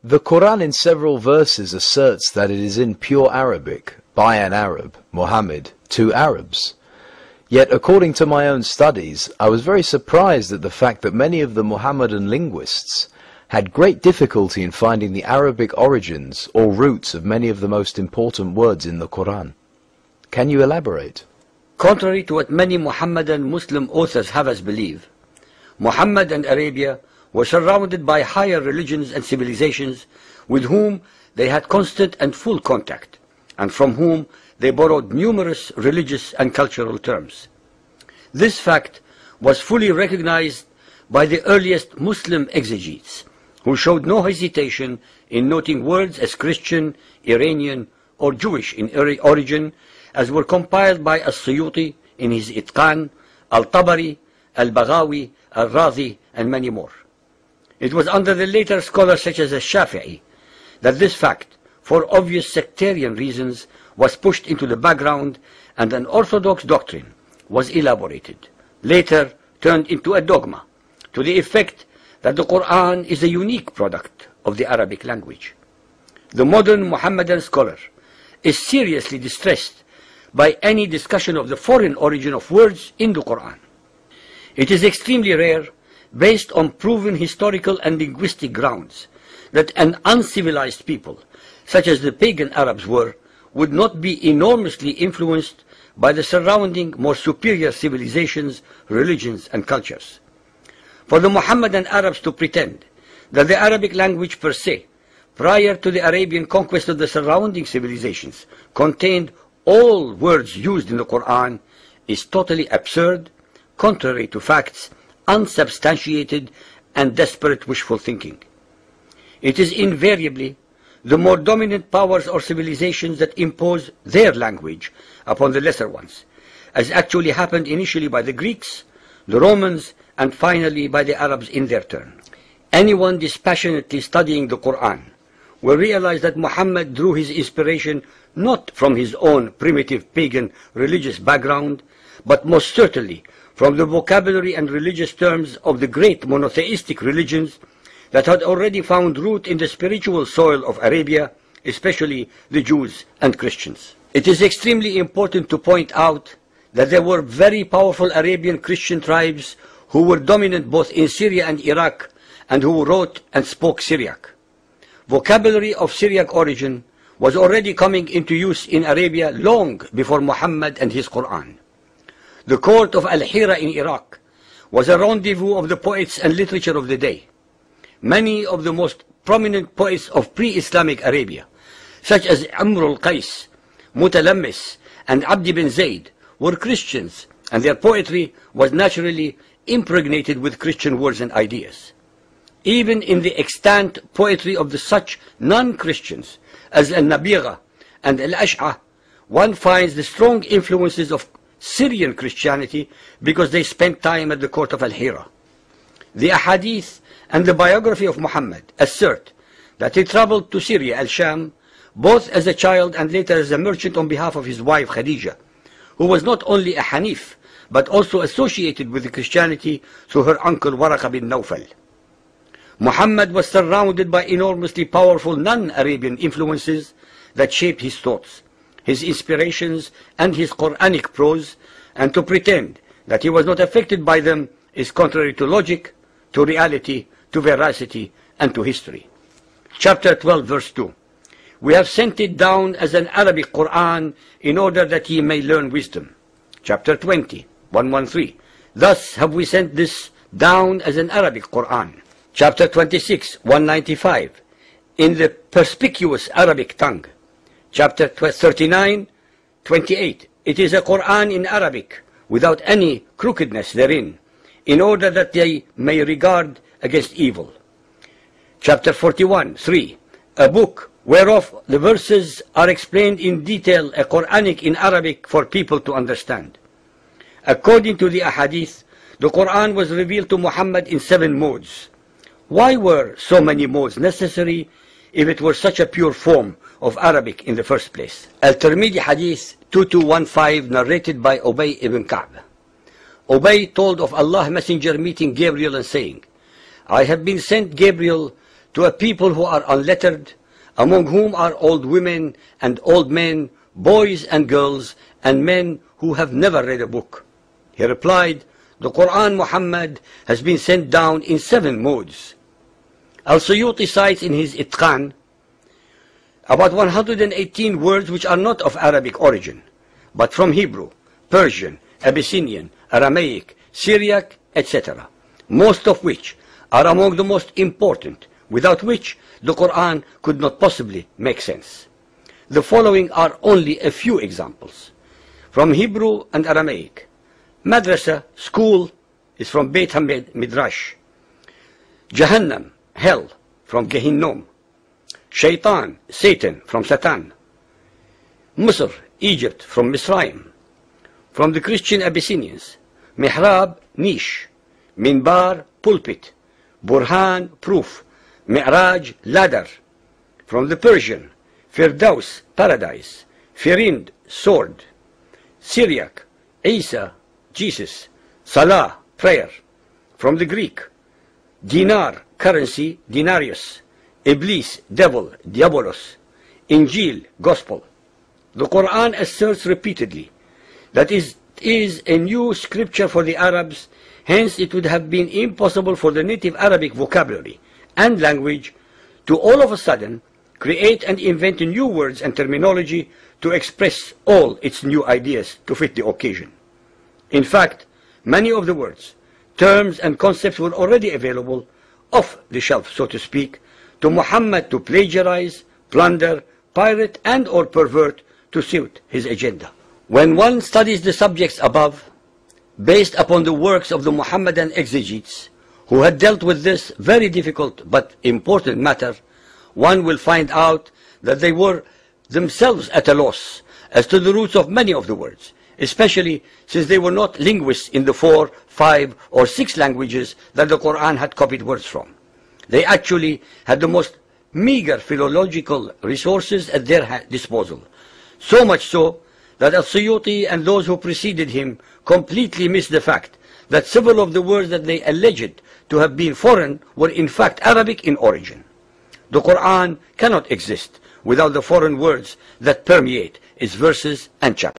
The Quran in several verses asserts that it is in pure Arabic, by an Arab, Muhammad, to Arabs. Yet, according to my own studies, I was very surprised at the fact that many of the Muhammadan linguists had great difficulty in finding the Arabic origins or roots of many of the most important words in the Quran. Can you elaborate? Contrary to what many Muhammadan Muslim authors have us believe, Muhammad and Arabia were surrounded by higher religions and civilizations with whom they had constant and full contact, and from whom they borrowed numerous religious and cultural terms. This fact was fully recognized by the earliest Muslim exegetes, who showed no hesitation in noting words as Christian, Iranian, or Jewish in origin, as were compiled by As-Suyuti in his Itqan, Al-Tabari, Al-Baghawi, Al-Razi, and many more. It was under the later scholars such as Al-Shafi'i that this fact, for obvious sectarian reasons, was pushed into the background and an orthodox doctrine was elaborated, later turned into a dogma, to the effect that the Quran is a unique product of the Arabic language. The modern Muhammadan scholar is seriously distressed by any discussion of the foreign origin of words in the Quran. It is extremely rare, based on proven historical and linguistic grounds, that an uncivilized people, such as the pagan Arabs were, would not be enormously influenced by the surrounding more superior civilizations, religions, and cultures. For the Muhammadan Arabs to pretend that the Arabic language per se, prior to the Arabian conquest of the surrounding civilizations, contained all words used in the Quran is totally absurd, contrary to facts, unsubstantiated, and desperate wishful thinking. It is invariably the more dominant powers or civilizations that impose their language upon the lesser ones, as actually happened initially by the Greeks, the Romans, and finally by the Arabs in their turn. Anyone dispassionately studying the Quran will realize that Muhammad drew his inspiration not from his own primitive pagan religious background, but most certainly from the vocabulary and religious terms of the great monotheistic religions that had already found root in the spiritual soil of Arabia, especially the Jews and Christians. It is extremely important to point out that there were very powerful Arabian Christian tribes who were dominant both in Syria and Iraq, and who wrote and spoke Syriac. Vocabulary of Syriac origin was already coming into use in Arabia long before Muhammad and his Quran. The court of Al-Hira in Iraq was a rendezvous of the poets and literature of the day. Many of the most prominent poets of pre-Islamic Arabia, such as Amr al-Qais, Mutalammis, and Abd bin Zayd, were Christians, and their poetry was naturally impregnated with Christian words and ideas. Even in the extant poetry of the such non-Christians as Al-Nabigha and Al-Ash'a, one finds the strong influences of Syrian Christianity because they spent time at the court of Al-Hira. The Ahadith and the biography of Muhammad assert that he traveled to Syria, Al-Sham, both as a child and later as a merchant on behalf of his wife Khadija, who was not only a Hanif, but also associated with Christianity through her uncle Waraka bin Nawfal. Muhammad was surrounded by enormously powerful non-Arabian influences that shaped his thoughts, his inspirations, and his Quranic prose, and to pretend that he was not affected by them is contrary to logic, to reality, to veracity, and to history. Chapter 12, verse 2. We have sent it down as an Arabic Quran in order that ye may learn wisdom. Chapter 20, 113. Thus have we sent this down as an Arabic Quran. Chapter 26, 195. In the perspicuous Arabic tongue. Chapter 39, 28. It is a Quran in Arabic, without any crookedness therein, in order that they may regard against evil. Chapter 41, 3. A book whereof the verses are explained in detail, a Quranic in Arabic for people to understand. According to the Ahadith, the Quran was revealed to Muhammad in 7 modes. Why were so many modes necessary if it were such a pure form of Arabic in the first place? Al-Tirmidhi Hadith 2215, narrated by Ubay ibn Ka'b. Ubay told of Allah's Messenger meeting Gabriel and saying, I have been sent, Gabriel, to a people who are unlettered, among whom are old women and old men, boys and girls, and men who have never read a book? He replied, the Quran, Muhammad, has been sent down in 7 modes. Al-Suyuti cites in his Itqan about 118 words which are not of Arabic origin, but from Hebrew, Persian, Abyssinian, Aramaic, Syriac, etc., most of which are among the most important, without which the Quran could not possibly make sense. The following are only a few examples. From Hebrew and Aramaic, Madrasa, school, is from Beit Hamed, Midrash. Jahannam, hell, from Gehinnom. Shaitan, Satan, from Satan. Misr, Egypt, from Misraim. From the Christian Abyssinians, Mihrab, niche. Minbar, pulpit. Burhan, proof. Mi'raj, ladder. From the Persian, Firdaus, paradise. Firind, sword. Syriac, Isa, Jesus. Salah, prayer. From the Greek, dinar, currency, denarius. Iblis, devil, diabolos. Injil, gospel. The Quran asserts repeatedly that it is a new scripture for the Arabs, hence it would have been impossible for the native Arabic vocabulary and language to all of a sudden create and invent new words and terminology to express all its new ideas to fit the occasion. In fact, many of the words, terms and concepts were already available off the shelf, so to speak, to Muhammad to plagiarize, plunder, pirate and or pervert to suit his agenda. When one studies the subjects above, based upon the works of the Muhammadan exegetes, who had dealt with this very difficult but important matter, one will find out that they were themselves at a loss as to the roots of many of the words, especially since they were not linguists in the 4, 5, or 6 languages that the Quran had copied words from. They actually had the most meager philological resources at their disposal, so much so that Al-Suyuti and those who preceded him completely missed the fact that several of the words that they alleged to have been foreign were in fact Arabic in origin. The Quran cannot exist without the foreign words that permeate its verses and chapters.